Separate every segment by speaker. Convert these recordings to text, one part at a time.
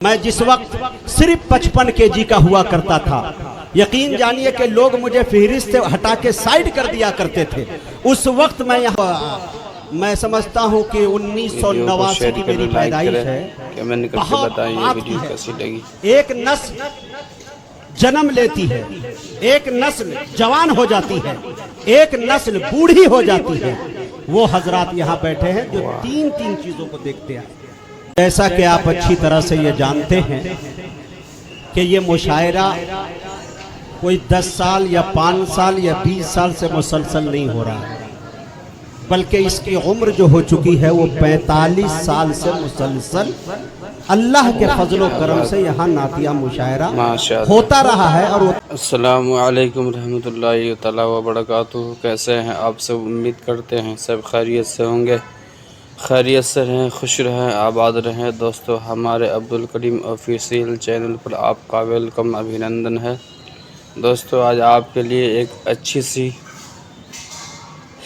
Speaker 1: میں جس وقت صرف 55 kg کا ہوا کرتا تھا، یقین جانیے کہ لوگ مجھے فہرست سے ہٹا کے سائیڈ کر دیا کرتے تھے۔ اس وقت میں سمجھتا ہوں کہ 1989 کی میری پیدائش ہے۔ بہت آتی ہے، ایک نسل جنم لیتی ہے، ایک نسل جوان ہو جاتی ہے، ایک نسل بوڑھی ہو جاتی ہے۔ وہ حضرات یہاں بیٹھے ہیں جو تین چیزوں کو دیکھتے ہیں۔ جیسا کہ آپ اچھی طرح سے یہ جانتے ہیں کہ یہ مشاعرہ کوئی 10 سال یا 5 سال یا 20 سال سے مسلسل نہیں ہو رہا ہے، بلکہ اس کی عمر جو ہو چکی ہے وہ 45 سال سے مسلسل اللہ کے فضل و کرم سے یہاں نعتیہ مشاعرہ ہوتا رہا ہے۔ اور
Speaker 2: السلام علیکم رحمۃ اللہ تعالیٰ وبرکاتہ۔ کیسے ہیں آپ سب؟ امید کرتے ہیں سب خیریت سے ہوں گے، خیریت سے رہیں، خوش رہیں، آباد رہیں۔ دوستو، ہمارے عبدالکریم آفیشیل چینل پر آپ کا ویلکم، ابھینندن ہے۔ دوستو، آج آپ کے لیے ایک اچھی سی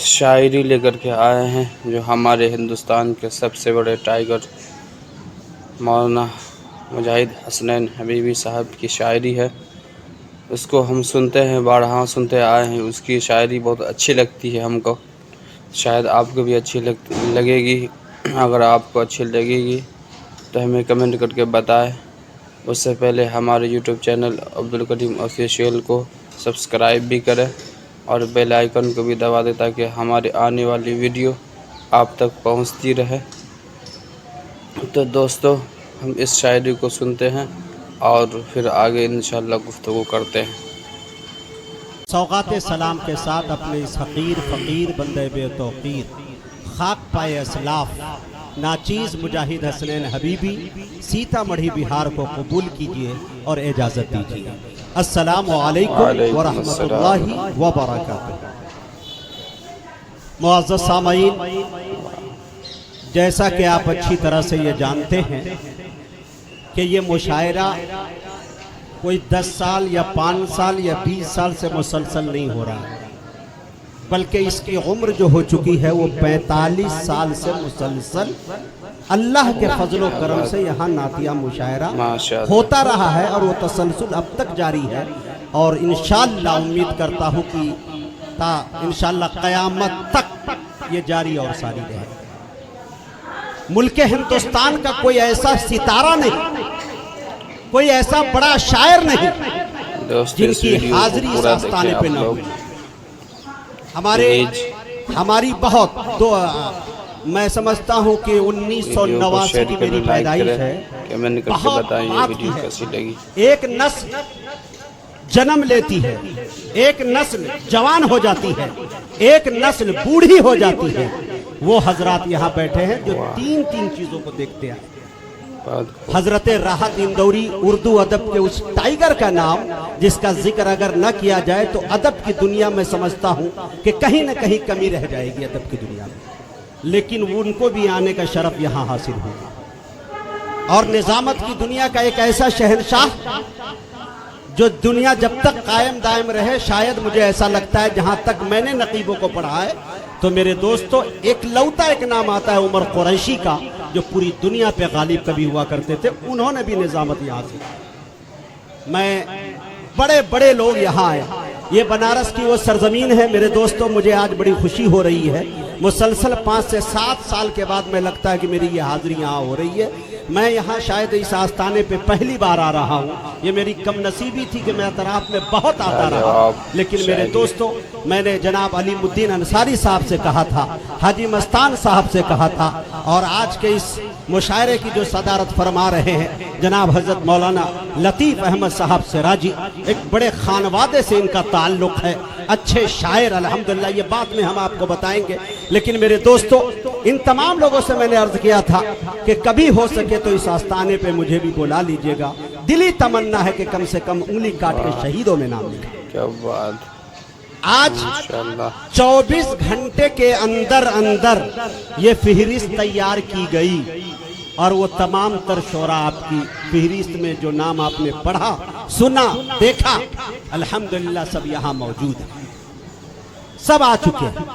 Speaker 2: شاعری لے کر کے آئے ہیں جو ہمارے ہندوستان کے سب سے بڑے ٹائیگر مولانا مجاہد حسنین حبیبی صاحب کی شاعری ہے۔ اس کو ہم سنتے ہیں، بارہا سنتے آئے ہیں۔ اس کی شاعری بہت اچھی لگتی ہے ہم کو، شاید آپ کو بھی اچھی لگے گی۔ اگر آپ کو اچھی لگے گی تو ہمیں کمنٹ کر کے بتائیں۔ اس سے پہلے ہمارے یوٹیوب چینل عبدالکریم آفیشیل کو سبسکرائب بھی کریں اور بیل آئیکن کو بھی دبا دیں تاکہ ہماری آنے والی ویڈیو آپ تک پہنچتی رہے۔ تو دوستو، ہم اس شاعری کو سنتے ہیں اور پھر آگے انشاءاللہ گفتگو کرتے ہیں۔
Speaker 1: سوغات سلام کے ساتھ اپنے اس حقیر فقیر بندے بے توقیر خاک پائے اسلاف ناچیز مجاہد حسنین حبیبی سیتا مڑھی بہار کو قبول کیجئے اور اجازت دیجئے۔ السلام علیکم ورحمۃ اللہ وبرکاتہ۔ معزز سامعین، جیسا کہ آپ اچھی طرح سے یہ جانتے ہیں کہ یہ مشاعرہ کوئی 10 سال یا 5 سال یا 20 سال سے مسلسل نہیں ہو رہا ہے، بلکہ اس کی عمر جو ہو چکی ہے وہ 45 سال سے مسلسل اللہ کے فضل و کرم سے یہاں نعتیہ مشاعرہ ہوتا رہا ہے، اور وہ تسلسل اب تک جاری ہے، اور انشاءاللہ امید کرتا ہوں کہ انشاءاللہ قیامت تک یہ جاری اور ساری رہے۔ ملک ہندوستان کا کوئی ایسا ستارہ نہیں، کوئی ایسا بڑا شاعر نہیں جن کی حاضری اس آستانے پہ نہ ہوئی۔ ہماری بہت میں سمجھتا ہوں کہ 1989 کی میری پیدائش ہے۔ بہت آتی ہے، ایک نسل جنم لیتی ہے، ایک نسل جوان ہو جاتی ہے، ایک نسل بوڑھی ہو جاتی ہے۔ وہ حضرات یہاں بیٹھے ہیں جو تین چیزوں کو دیکھتے ہیں۔ حضرت راحت اندوری اردو ادب کے اس ٹائیگر کا نام جس کا ذکر اگر نہ کیا جائے تو ادب کی دنیا میں سمجھتا ہوں کہ کہیں نہ کہیں کمی رہ جائے گی ادب کی دنیا میں، لیکن ان کو بھی آنے کا شرف یہاں حاصل ہوگا۔ اور نظامت کی دنیا کا ایک ایسا شہنشاہ جو دنیا جب تک قائم دائم رہے، شاید مجھے ایسا لگتا ہے جہاں تک میں نے نقیبوں کو پڑھا ہے تو میرے دوستو ایک نام آتا ہے عمر قریشی کا، جو پوری دنیا پہ غالب کبھی ہوا کرتے تھے۔ انہوں نے بھی نظامت یہاں سے، میں بڑے بڑے لوگ یہاں آئے۔ یہ بنارس کی وہ سرزمین ہے میرے دوستو، مجھے آج بڑی خوشی ہو رہی ہے۔ مسلسل 5 سے 7 سال کے بعد میں لگتا ہے کہ میری یہ حاضری یہاں ہو رہی ہے۔ میں یہاں شاید اس آستانے پہ پہلی بار آ رہا ہوں۔ یہ میری کم نصیبی تھی کہ میں اطراف میں بہت آتا رہا، لیکن میرے دوستو، میں نے جناب علیم الدین انصاری صاحب سے کہا تھا، حاجی مستان صاحب سے کہا تھا، اور آج کے اس مشاعرے کی جو صدارت فرما رہے ہیں جناب حضرت مولانا لطیف احمد صاحب سراجی، ایک بڑے خانوادے سے ان کا تعلق ہے، اچھے شاعر الحمدللہ، یہ بات میں ہم آپ کو بتائیں گے۔ لیکن میرے دوستو، ان تمام لوگوں سے میں نے عرض کیا تھا کہ کبھی ہو سکے تو اس آستانے پہ مجھے بھی بلا لیجئے گا۔ دلی تمنا ہے کہ کم سے کم انگلی کاٹ کے شہیدوں میں نام لکھیں۔
Speaker 2: کیا بات!
Speaker 1: آج 24 گھنٹے کے اندر یہ فہرست تیار کی گئی، اور وہ تمام تر شعراء آپ کی فہرست میں جو نام آپ نے پڑھا، سنا، دیکھا، الحمدللہ سب یہاں موجود ہیں، سب آ چکے ہیں۔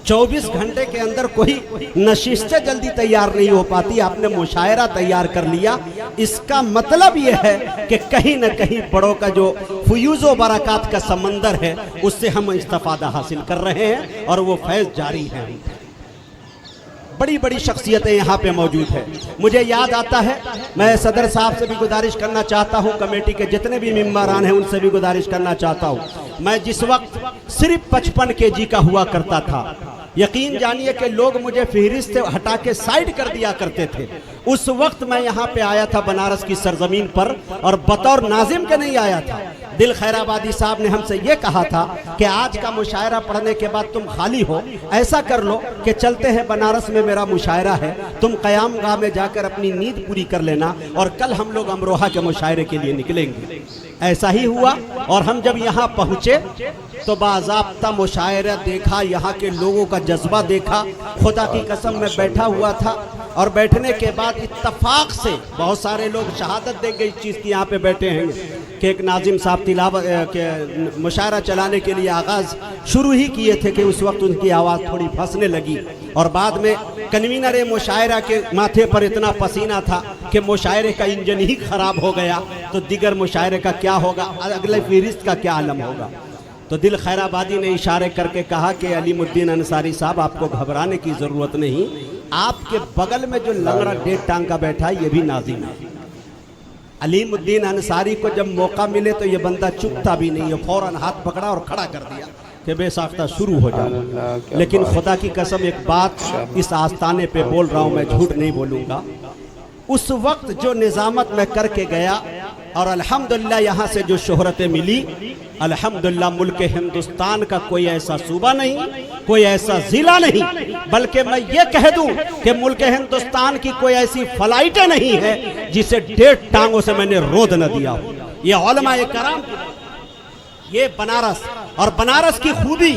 Speaker 1: 24 घंटे के अंदर कोई नशिस्तें जल्दी तैयार नहीं हो पाती, आपने मुशायरा तैयार कर लिया। इसका मतलब यह है कि कहीं न कहीं बड़ों का जो फयूज़ व बरक़ात का समंदर है उससे हम इस्तिफ़ादा हासिल कर रहे हैं और वो फैज़ जारी है। बड़ी बड़ी शख्सियतें यहाँ पे मौजूद है। मुझे याद आता है, मैं सदर साहब से भी गुजारिश करना चाहता हूँ, कमेटी के जितने भी मेंबरान हैं उनसे भी गुजारिश करना चाहता हूँ, मैं जिस वक्त सिर्फ 55 kg का हुआ करता था, यकीन जानिए कि लोग मुझे फहरिस्त हटा के साइड कर दिया करते थे। उस वक्त मैं यहाँ पे आया था बनारस की सरजमीन पर, और बतौर नाजिम के नहीं आया था। दिल खैराबादी साहब ने हमसे ये कहा था कि आज का मुशायरा पढ़ने के बाद तुम खाली हो, ऐसा कर लो कि चलते हैं बनारस में मेरा मुशायरा है, तुम क़याम गाह में जाकर अपनी नींद पूरी कर लेना और कल हम लोग अमरोहा के मुशायरे के लिए निकलेंगे। ऐसा ही हुआ, और हम जब यहाँ पहुँचे तो बाज़ाब्ता मुशायरा देखा, यहाँ के लोगों का जज्बा देखा। खुदा की कसम मैं बैठा हुआ था, और बैठने के बाद इत्तफाक से बहुत सारे लोग शहादत देंगे इस चीज़ की यहाँ पे बैठे हैं कि एक नाजिम साहब तिलावत के मुशायरा चलाने के लिए आगाज़ शुरू ही किए थे कि उस वक्त उनकी आवाज़ थोड़ी फंसने लगी, और बाद में कन्वीनर मुशायरा के माथे पर इतना पसीना था कि मुशायरे का इंजन ही ख़राब हो गया, तो दिगर मुशायरे का क्या होगा, अगले फहरिस्त का क्या आलम होगा। तो दिल खैराबादी ने इशारे करके कहा कि अलीमुद्दीन अंसारी साहब, आपको घबराने की ज़रूरत नहीं, आपके बगल में जो लंगड़ा डेढ़ टांग का बैठा है ये भी नाज़िम है। अलीमुद्दीन अंसारी को जब मौका मिले तो ये बंदा चुपता भी नहीं है, फौरन हाथ पकड़ा और खड़ा कर दिया कि बेसाख्ता शुरू हो जाए। लेकिन खुदा की कसम एक बात इस आस्ताने पे बोल रहा हूँ, मैं झूठ नहीं बोलूँगा, उस वक्त जो निज़ामत में करके गया और अल्हम्दुलिल्लाह यहाँ से जो शोहरतें मिली, अल्हम्दुलिल्लाह मुल्क हिंदुस्तान का कोई ऐसा सूबा नहीं, कोई ऐसा ज़िला नहीं, बल्कि मैं ये कह दूं कि मुल्क हिंदुस्तान की कोई ऐसी फ्लाइटें नहीं है जिसे 1.5 टांगों से मैंने रोद न दिया हो। ये उलमाए कराम, ये बनारस, और बनारस की खूबी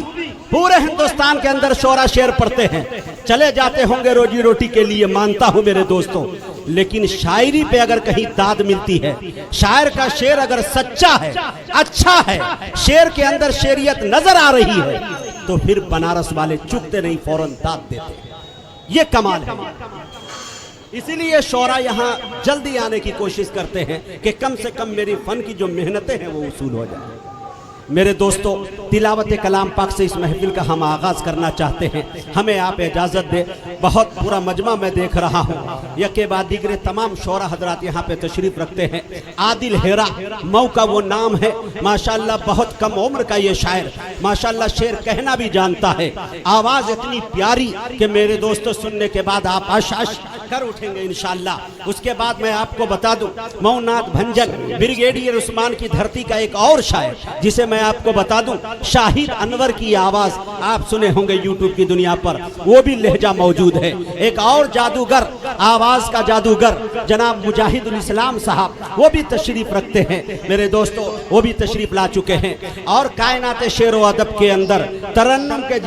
Speaker 1: पूरे हिंदुस्तान के अंदर शोरा शेर पढ़ते हैं, चले जाते होंगे रोजी रोटी के लिए, मानता हूं मेरे दोस्तों, लेकिन शायरी पे अगर कहीं दाद मिलती है, शायर का शेर अगर सच्चा है, अच्छा है, शेर के अंदर शेरियत नजर आ रही है, तो फिर बनारस वाले चुकते नहीं, फौरन दाद देते। ये कमाल है। इसीलिए शोरा यहाँ जल्दी आने की कोशिश करते हैं कि कम से कम मेरी फन की जो मेहनतें हैं वो वसूल हो जाए। मेरे दोस्तों, तिलावत कलाम पाक से इस महफिल का हम आगाज़ करना चाहते हैं, हमें आप इजाज़त दे। बहुत पूरा मजमा मैं देख रहा हूँ, यके बाद दिगरे तमाम शोरा हजरात यहाँ पे तशरीफ़ रखते हैं। आदिल हेरा मऊ का वो नाम है, माशाल्लाह बहुत कम उम्र का ये शायर, माशाल्लाह शेर कहना भी जानता है, आवाज़ इतनी प्यारी कि मेरे दोस्तों सुनने के बाद आप आश कर उठेंगे इंशाअल्लाह। उसके बाद मैं आपको बता दूं, मऊनाथ भंजन ब्रिगेडियर उस्मान की धरती का एक और शायर जिसे मैं आपको बता दूं, शाहिद अनवर की आवाज आप सुने होंगे यूट्यूब की दुनिया पर, वो भी लहजा मौजूद है। एक और जादूगर, आवाज का जादूगर जनाब मुजाहिदुल इस्लाम साहब, वो भी तशरीफ रखते हैं मेरे दोस्तों, वो भी तशरीफ ला चुके हैं। और कायनात शेर व अदब के अंदर तरन्नुम के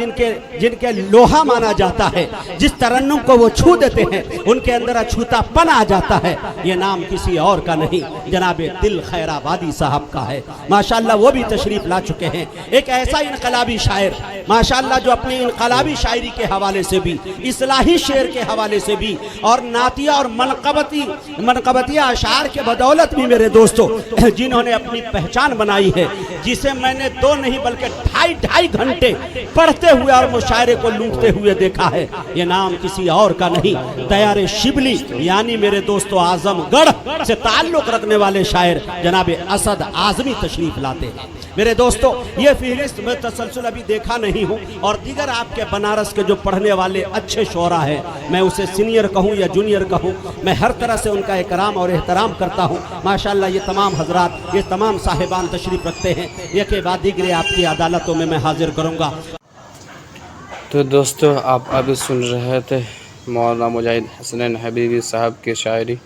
Speaker 1: जिनके लोहा माना जाता है, जिस तरन्नुम को वो छू देते हैं उनके अंदर अछूतापन आ जाता है, ये नाम किसी और का नहीं, जनाब दिल खैराबादी साहब का है। माशाल्लाह वो भी तशरीफ ला चुके हैं। एक ऐसा इनकलाबी शायर माशाल्लाह जो अपनी इनकलाबी शायरी के हवाले से भी, इस्लाही शेर के हवाले से भी, और नातिया और मनकबतिया अशार के बदौलत भी मेरे दोस्तों जिन्होंने अपनी पहचान बनाई है, जिसे मैंने 2 नहीं बल्कि 2.5 घंटे पढ़ते हुए और मुशायरे को लूटते हुए देखा है, ये नाम किसी और का नहीं, तैयार शिबली यानी मेरे दोस्तों आजमगढ़ से ताल्लुक रखने वाले शायर जनाब असद आजमी तशरीफ लाते हैं। मेरे दोस्तों ये फहरिस्त मैं तसलसल अभी देखा नहीं हूँ, और दीगर आपके बनारस के जो पढ़ने वाले अच्छे शोरा है, मैं उसे सीनियर कहूँ या जूनियर कहूँ, मैं हर तरह से उनका इकराम और एहतराम करता हूँ। माशाल्लाह ये तमाम हजरात, ये तमाम साहिबान तशरीफ रखते हैं, ये के बाद दीगरे आपकी अदालतों में मैं हाजिर करूँगा।
Speaker 2: तो दोस्तों आप अभी सुन रहे थे मौलाना मुजाहिद हसनैन हबीबी साहब की शायरी।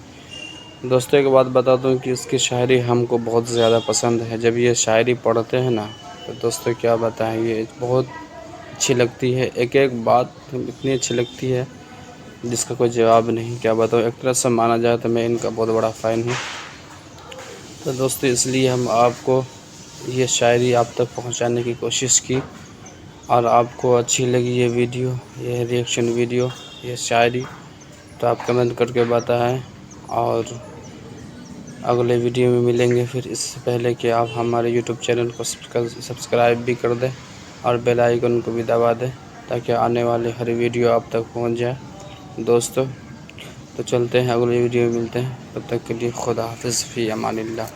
Speaker 2: दोस्तों एक बात बता दूं कि इसकी शायरी हमको बहुत ज़्यादा पसंद है। जब ये शायरी पढ़ते हैं ना तो दोस्तों क्या बताएं, ये बहुत अच्छी लगती है, एक एक बात इतनी अच्छी लगती है जिसका कोई जवाब नहीं। क्या बताऊं, एक तरह से माना जाए तो मैं इनका बहुत बड़ा फ़ैन हूँ। तो दोस्तों इसलिए हम आपको ये शायरी आप तक पहुँचाने की कोशिश की, اور آپ کو اچھی لگی یہ ویڈیو، یہ ریئیکشن ویڈیو، یہ شاعری، تو آپ کمنٹ کر کے بتائیں، اور اگلے ویڈیو میں ملیں گے پھر، اس سے پہلے کہ آپ ہمارے یوٹیوب چینل کو سبسکرائب بھی کر دیں اور بیل آئیکن کو بھی دبا دیں تاکہ آنے والے ہر ویڈیو آپ تک پہنچ جائے دوستو۔ تو چلتے ہیں، اگلے ویڈیو میں ملتے ہیں، تب تک کے لیے خدا حافظ، فی امان اللہ۔